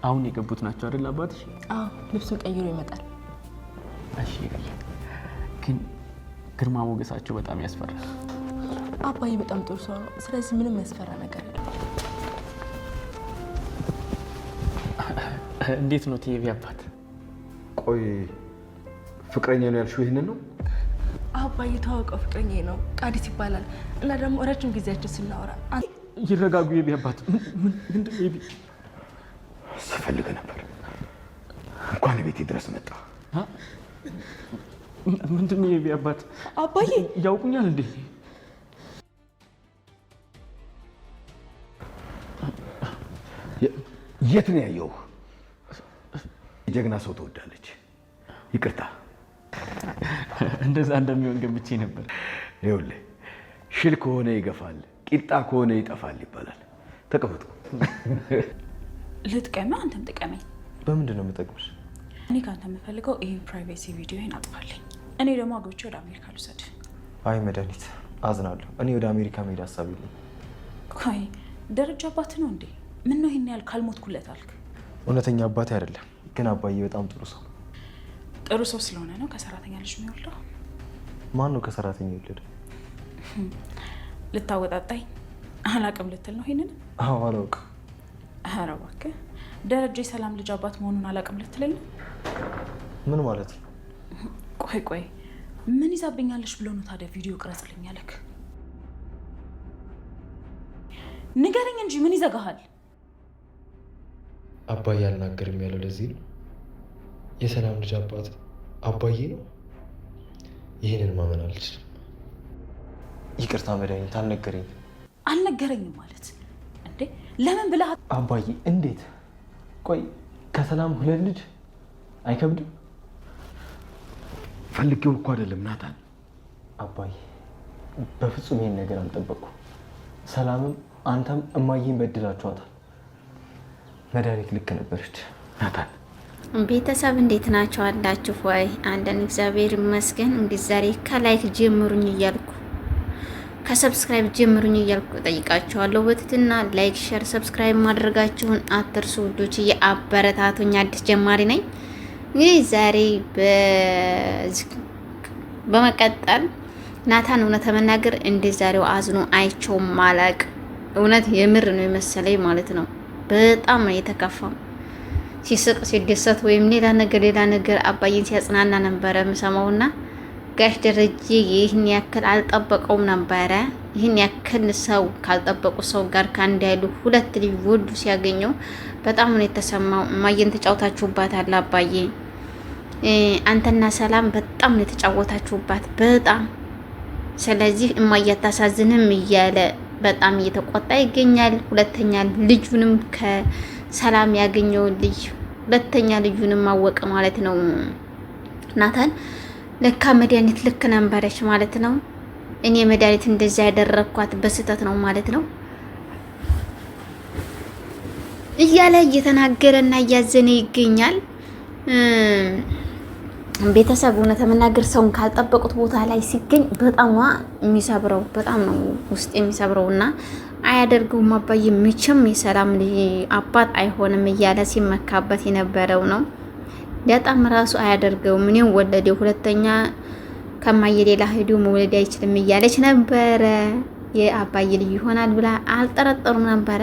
አሁን የገቡት ናቸው አይደል አባትሽ? አዎ ልብሱን ቀይሮ ይመጣል። እሺ ግን ግርማ ሞገሳቸው በጣም ያስፈራል። አባዬ በጣም ጥሩ ሰው ነው። ስለዚህ ምንም ያስፈራ ነገር የለም። እንዴት ነው ቲቪ አባት? ቆይ ፍቅረኛ ነው ያልሽው ይሄንን ነው? አባዬ ተዋውቀው ፍቅረኛ ነው ቃዲስ ይባላል። እና ደግሞ ረጅም ጊዜያችን ስናወራ ይረጋጉ የቢ አባት። ምንድነው የቢ? ስፈልግ ነበር እንኳን ቤቴ ድረስ መጣ። ምንድነው የቢ አባት? አባዬ ያውቁኛል እንዴ? የት ነው ያየው? ጀግና ሰው ትወዳለች። ይቅርታ እንደዛ እንደሚሆን ገምቼ ነበር። ይኸውልህ ሽል ከሆነ ይገፋል፣ ቂጣ ከሆነ ይጠፋል ይባላል። ተቀመጡ። ልጥቀማ አንተም ጥቀመኝ። በምንድን ነው የምጠቅምሽ? እኔ ካንተ የምፈልገው ይሄን ፕራይቬሲ ቪዲዮን አጥፋልኝ። እኔ ደግሞ አግብቼ ወደ አሜሪካ ልውሰድ። አይ መድኃኒት አዝናለሁ። እኔ ወደ አሜሪካ መሄድ ሀሳብ የለኝም። ቆይ ደረጃ አባት ነው እንዴ? ምን ነው ይሄን ያህል ካልሞትኩለት አልክ? እውነተኛ አባቴ አይደለም፣ ግን አባዬ በጣም ጥሩ ሰው። ጥሩ ሰው ስለሆነ ነው ከሰራተኛ ልጅ የሚወልደው? ማን ነው ከሰራተኛ የወለደው? ልታወጣጣኝ አላቅም ልትል ነው ይሄንን? አዎ አላውቅም። ኧረ እባክህ ደረጃ የሰላም ልጅ አባት መሆኑን አላቅም ልትለኝ ነው? ምን ማለት ነው? ቆይ ምን ይዛብኛለሽ ብሎ ነው ታዲያ ቪዲዮ ቅረጽልኝ ያለክ? ንገረኝ እንጂ ምን ይዘጋሃል? አባዬ አልናገርም ያለው ለዚህ ነው። የሰላም ልጅ አባት አባዬ ነው። ይህንን ማመን አልችልም። ይቅርታ መድኃኒት አልነገረኝም ማለት እንዴ? ለምን ብለህ አባዬ እንዴት? ቆይ ከሰላም ሁለት ልጅ አይከብድም? ፈልጌው እኮ አይደለም ናታን። አባዬ በፍጹም ይሄን ነገር አልጠበቅኩም። ሰላምም አንተም እማዬን በድላችኋታል። መድኃኒት ልክ ነበረች። ናታን ቤተሰብ እንዴት ናቸው አላችሁ ወይ? አንደን እግዚአብሔር ይመስገን። እንግዲህ ዛሬ ከላይክ ጀምሩኝ እያልኩ ከሰብስክራይብ ጀምሩኝ እያልኩ ጠይቃችኋለሁ። በትትና ላይክ፣ ሼር፣ ሰብስክራይብ ማድረጋችሁን አትርሱ ውዶች። የአበረታቱኝ አዲስ ጀማሪ ነኝ። እንግዲህ ዛሬ በመቀጠል ናታን እውነት ለመናገር እንደ ዛሬው አዝኖ አይቼው ማላቅ እውነት የምር ነው የመሰለኝ ማለት ነው። በጣም ነው የተከፋው። ሲስቅ ሲደሰት ወይም ሌላ ነገር አባዬን ሲያጽናና ነበረ የምሰማውና ጋሽ ደረጀ ይህን ያክል አልጠበቀውም ነበረ። ይህን ያክል ሰው ካልጠበቁ ሰው ጋር ከአንድ ያሉ ሁለት ልጅ ወልዱ ሲያገኘው በጣም ነው የተሰማው። እማዬን ተጫውታችሁባታል አባዬ፣ አንተና ሰላም በጣም ነው የተጫወታችሁባት በጣም። ስለዚህ እማዬ አታሳዝንም እያለ በጣም እየተቆጣ ይገኛል። ሁለተኛ ልጁንም ከሰላም ያገኘው ልጅ ሁለተኛ ልጁንም ማወቅ ማለት ነው ናታን። ለካ መድኃኒት ልክ ነበረች ማለት ነው። እኔ መድኃኒት እንደዛ ያደረኳት በስህተት ነው ማለት ነው እያለ እየተናገረና እያዘነ ይገኛል። ቤተሰብ እውነት ለመናገር ሰውን ካልጠበቁት ቦታ ላይ ሲገኝ በጣም የሚሰብረው በጣም ነው ውስጥ የሚሰብረውና አያደርገውም። አባዬ መቼም የሰላም ልጅ አባት አይሆንም እያለ ሲመካበት የነበረው ነው። በጣም ራሱ አያደርገውም። እኔም ወለደው ሁለተኛ ከማየ ሌላ ሄዶ መውለድ አይችልም እያለች ነበረ። የአባዬ ልጅ ይሆናል ብላ አልጠረጠሩም ነበረ።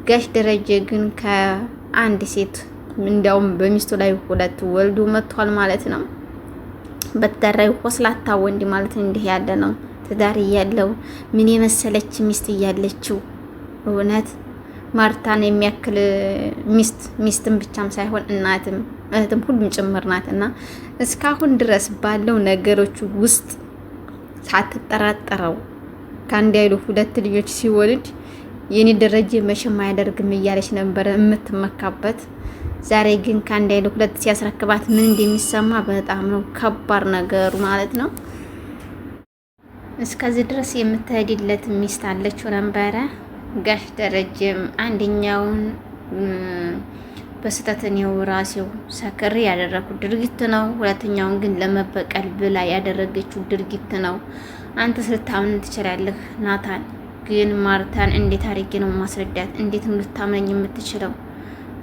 ጋሽ ደረጀ ግን ከአንድ ሴት እንዲያውም በሚስቱ ላይ ሁለት ወልዶ መጥቷል ማለት ነው። በተዳራይ ሆስላታ ወንድ ማለት እንዲህ ያለ ነው። ትዳር እያለው ምን የመሰለች ሚስት እያለችው እውነት ማርታን የሚያክል ሚስትን ብቻም ሳይሆን እናትም እህትም ሁሉም ጭምር ናትና እስካሁን ድረስ ባለው ነገሮች ውስጥ ሳትጠራጠረው ከአንድ ያሉ ሁለት ልጆች ሲወልድ የኔ ደረጀ መቼም አያደርግም እያለች ነበር የምትመካበት። ዛሬ ግን ከአንድ ያሉ ሁለት ሲያስረክባት ምን እንደሚሰማ በጣም ነው ከባድ ነገሩ ማለት ነው። እስከዚህ ድረስ የምትሄድለት ሚስት አለችው ነበረ። ጋሽ ደረጀም አንደኛውን በስተት ነው ራሴው ሰክሬ ያደረኩት ድርጊት ነው፣ ሁለተኛውን ግን ለመበቀል ብላ ያደረገችው ድርጊት ነው። አንተ ልታምን ትችላለህ ናታን፣ ግን ማርታን እንዴት አድርጌ ነው ማስረዳት? እንዴት ነው ልታመኝ የምትችለው?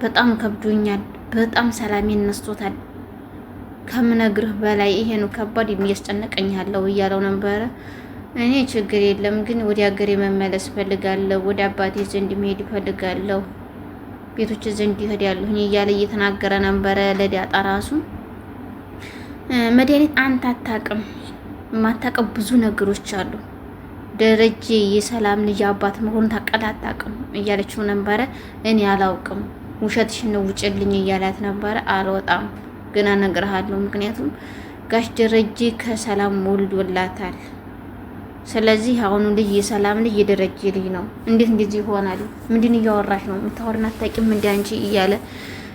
በጣም ከብዶኛል። በጣም ሰላሜን ነስቶታል ከምነግርህ በላይ ይሄ ነው ከባድ የሚያስጨንቀኝ ያለው እያለው ነበረ። እኔ ችግር የለም ግን ወደ ሀገሬ መመለስ ፈልጋለሁ፣ ወደ አባቴ ዘንድ መሄድ ፈልጋለሁ፣ ቤቶች ዘንድ ይሄዳለሁኝ እያለ እየተናገረ ነበረ ለዳጣ ራሱ። መድኃኒት አንተ አታውቅም፣ የማታውቀው ብዙ ነገሮች አሉ። ደረጀ የሰላም ልጅ አባት መሆኑን ታውቃለህ እያለችው ነበረ። እኔ አላውቅም፣ ውሸትሽን ነው ውጭልኝ እያላት ነበረ። አልወጣም ግን እነግርሃለሁ፣ ምክንያቱም ጋሽ ደረጀ ከሰላም ወልዶላታል። ስለዚህ አሁኑ ልጅ የሰላም ልጅ የደረጀ ልጅ ነው። እንዴት እንደዚህ ይሆናል? ምንድን እያወራሽ ነው? የምታወሪን አታውቂም እንደ አንቺ እያለ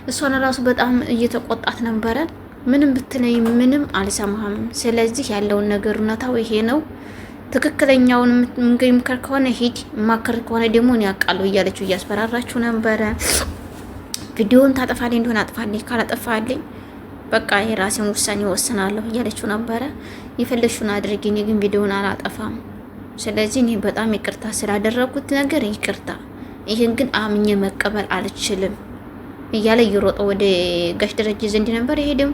እሷን ራሱ በጣም እየተቆጣት ነበረ። ምንም ብትለኝ ምንም አልሰማህም። ስለዚህ ያለውን ነገር እውነታው ይሄ ነው። ትክክለኛውን ምክር ከሆነ ሂድ፣ ማከር ከሆነ ደግሞ እኔ አውቃለሁ እያለችው እያስፈራራችሁ ነበረ። ቪዲዮውን ታጠፋልኝ እንደሆነ አጥፋልኝ፣ ካላጠፋልኝ በቃ የራሴን ውሳኔ ወስናለሁ እያለችው ነበረ። የፈለግሽውን አድርጊ፣ እኔ ግን ቪዲዮውን አላጠፋም። ስለዚህ እኔ በጣም ይቅርታ ስላደረኩት ነገር ይቅርታ፣ ይህን ግን አምኜ መቀበል አልችልም እያለ እየሮጠ ወደ ጋሽ ደረጀ ዘንድ ነበር። ይሄ ደግሞ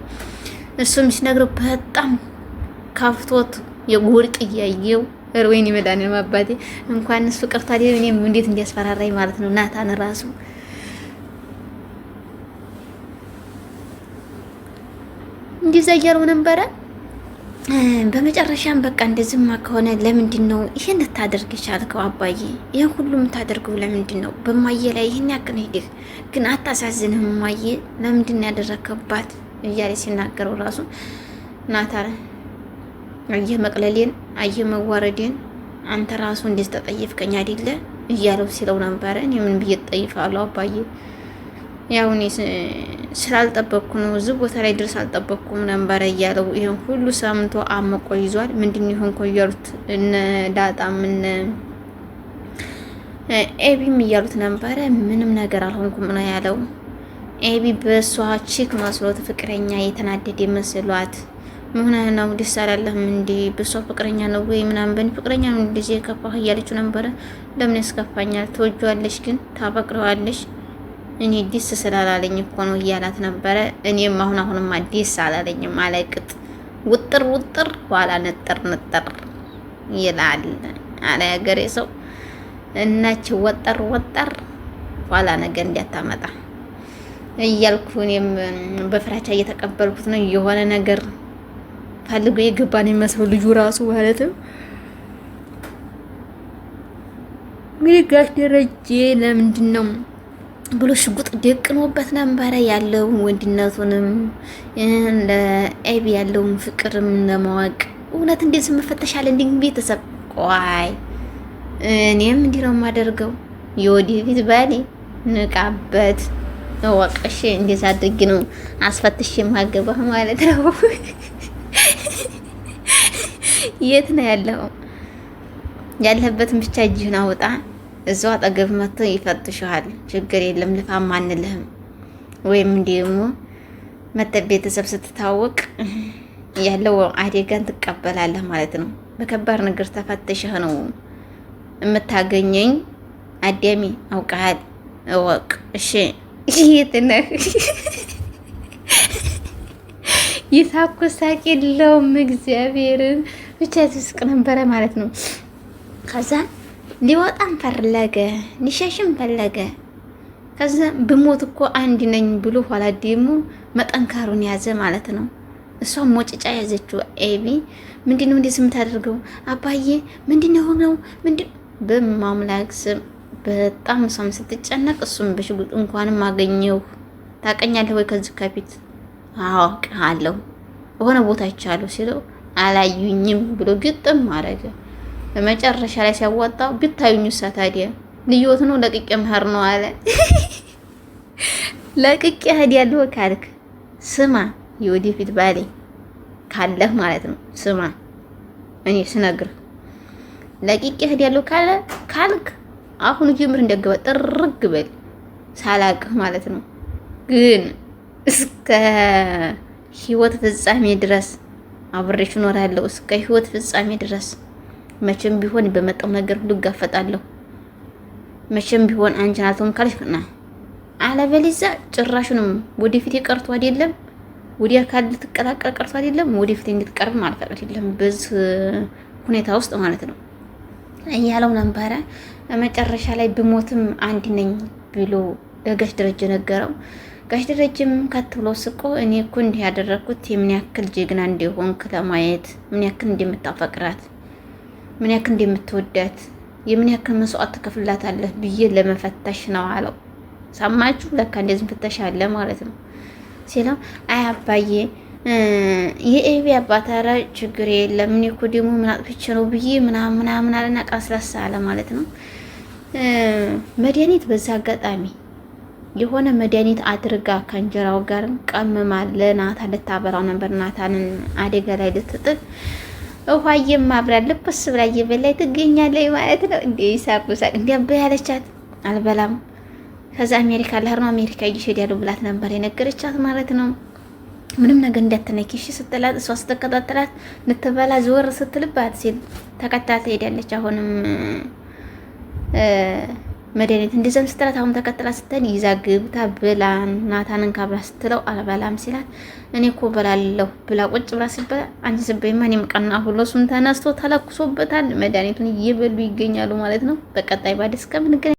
እሱም ሲነግረው በጣም ካፍቶት የጎርጥ እያየው ወይኔ መድኃኒዓለም አባቴ እንኳን እሱ ቅርታ እኔም እንዴት እንዲያስፈራራኝ ማለት ነው። ናታን ራሱ እንደዛ እያለው ነበረ። በመጨረሻም በቃ እንደዚህማ ከሆነ ለምንድን ነው ይሄን ልታደርግ የቻልከው አባዬ? ይሄን ሁሉ የምታደርገው ለምንድን ነው? በማየ ላይ ይሄን ያክል ሄደህ ግን አታሳዝንህም? ማየ ለምንድን ነው ያደረከባት እያለ ሲናገረው ራሱ ናታን አየህ መቅለሌን፣ አየህ መዋረዴን፣ አንተ ራሱ እንደዚህ ተጠይፍከኝ አይደለ እያለው ሲለው ነበረ። እኔ ምን ብዬ ተጠይፋለሁ አባዬ? ያው እኔ ስላልጠበቅኩ ነው፣ እዚህ ቦታ ላይ ድረስ አልጠበቅኩም ነበረ እያለው ይሄን ሁሉ ሳምንቶ አመቆ ይዟል። ምንድን ይሆን እያሉት እነ ዳጣም እነ ኤቢም እያሉት ነበረ። ምንም ነገር አልሆንኩም ነው ያለው። ኤቢ በሷ ቺክ መስሎት ፍቅረኛ የተናደደ መስሏት ምን ነው ደስ አላለህም እንዴ? በሷ ፍቅረኛ ነው ወይ ምናምን በእኔ ፍቅረኛ ነው እንደዚህ የከፋህ እያለችው ነበረ። ለምን ያስከፋኛል? ትወጂዋለሽ ግን ታፈቅረዋለሽ። እኔ ዲስ ስላላለኝ እኮ ነው እያላት ነበረ። እኔም አሁንማ ዲስ አላለኝም አለቅጥ ውጥር ውጥር ኋላ ነጠር ነጠር ይላል አለ ያገሬ ሰው። እናች ወጠር ወጠር ኋላ ነገር እንዲያታመጣ እያልኩ እኔም በፍራቻ እየተቀበልኩት ነው። የሆነ ነገር ፈልጎ የገባን የሚመስለው ልጁ ራሱ ማለትም እንግዲህ ጋሽ ደረጀ ለምንድን ነው ብሎ ሽጉጥ ደቅኖበት ነበረ። ያለውን ወንድነቱንም ለኤቢ ያለውን ፍቅርም ለማወቅ እውነት እንደዚህ መፈተሻል እንዴ? ቤተሰብ ቆይ እኔም እንዲህ ነው የማደርገው። የወደፊት ባሌ ንቃበት ወቀሽ እንደዛ አድርጊ ነው አስፈትሽ የማገባህ ማለት ነው። የት ነው ያለው? ያለበትን ብቻ እጅህን አውጣ። እዛው አጠገብ መጥቶ ይፈትሽሃል። ችግር የለም ልፋም አንልህም። ወይም ደግሞ መተህ ቤተሰብ ስትታወቅ ያለው አደጋን ትቀበላለህ ማለት ነው። በከባድ ነገር ተፈትሽህ ነው የምታገኘኝ። አዳሚ አውቀሃል፣ እወቅ እሺ። የት ነህ? ይሳኩ ሳቅ የለውም እግዚአብሔርን ብቻ ትስቅ ነበረ ማለት ነው። ከዛ ሊወጣም ፈለገ ሊሸሽም ፈለገ። ከዛ ብሞት እኮ አንድ ነኝ ብሎ ኋላ ደግሞ መጠንካሩን ያዘ ማለት ነው። እሷም ሞጭጫ ያዘችው ኤቢ። ምንድነው እንደዚህ የምታደርገው አባዬ? ምንድነው ሆነው? ምንድን በማምላክ ስም በጣም እሷም ስትጨነቅ እሱም በሽጉጥ እንኳንም አገኘው። ታቀኛለህ ወይ ከዚህ ከፊት? አዎ አውቃለሁ፣ በሆነ ቦታ ይቻለሁ ሲለው አላዩኝም ብሎ ግጥም አደረገ። በመጨረሻ ላይ ሲያዋጣው ብታዩኝ እሳ ታዲያ ልዩት ነው ለቅቄ መህር ነው አለ። ለቅቄ ሄድ ያለው ካልክ ስማ፣ የወደፊት ባሌ ካለህ ማለት ነው ስማ፣ እኔ ስነግር ለቅቄ ሄድ ያለው ካልክ አሁን ጀምር እንደገባ ጥርግ በል ሳላቅህ ማለት ነው። ግን እስከ ህይወት ፍጻሜ ድረስ አብሬሽ እኖራለሁ። እስከ ህይወት ፍጻሜ ድረስ መቼም ቢሆን በመጣው ነገር ሁሉ ጋፈጣለሁ። መቼም ቢሆን አንቺ ናቶም ካልሽና አለበለዚያ ጭራሹንም ወደፊት የቀርቶ አይደለም ወዲያ ካል ልትቀላቀል ቀርቶ አይደለም ወደፊት እንድትቀርብ ማለት አይደለም በዚህ ሁኔታ ውስጥ ማለት ነው እያለው ነበረ። መጨረሻ ላይ ብሞትም አንድ ነኝ ብሎ ለጋሽ ደረጀ ነገረው። ጋሽ ደረጀም ከትብሎ ስቆ እኔ እኮ እንዲህ ያደረኩት የምን ያክል ጀግና እንደሆንክ ለማየት ምን ያክል እንደምታፈቅራት ምን ያክል እንደምትወዳት የምን ያክል መስዋዕት ትከፍላታለህ ብዬ ለመፈተሽ ነው አለው። ሰማችሁ? ለካ እንደዚህ ፍተሽ አለ ማለት ነው ሲለው አይ አባዬ የኤቢ አባት ኧረ ችግር የለም እኔ እኮ ደግሞ ምን አጥፍቼ ነው ብዬ ምናምን አለና ቃስላሳ አለ ማለት ነው። መድኃኒት በዛ አጋጣሚ የሆነ መድኃኒት አድርጋ ከእንጀራው ጋር ቀምማ ለናታን ልታበራው ነበር። ናታንን አደጋ ላይ ልትጥል ውሃዬም አብራ ልብስ ብላ እየበላይ ትገኛለች ማለት ነው። እንዴ ሳቁሳቅ እንዲያበ ያለቻት አልበላም ከዛ አሜሪካ ለህር ነው አሜሪካ እየሄዳለሁ ብላት ነበር የነገረቻት ማለት ነው። ምንም ነገር እንዳትነኪሽ ስትላት እሷ ስትከታተላት ልትበላ ዘወር ስትልባት ሲል ተከታታ ሄዳለች። አሁንም መድኃኒት እንደዛም ስትላት አሁን ተከትላ ስትል ይዛ ግብታ ብላ ናታንን ካብላ ስትለው አልበላም ሲላት እኔ እኮ በላለሁ ብላ ቁጭ ብላ ሲበላ አንቺ ስበይማ እኔም ቀና ሁሉ እሱም ተነስቶ ተለኩሶበታል። መድኃኒቱን እየበሉ ይገኛሉ ማለት ነው። በቀጣይ ባዲስ ከምንገናኝ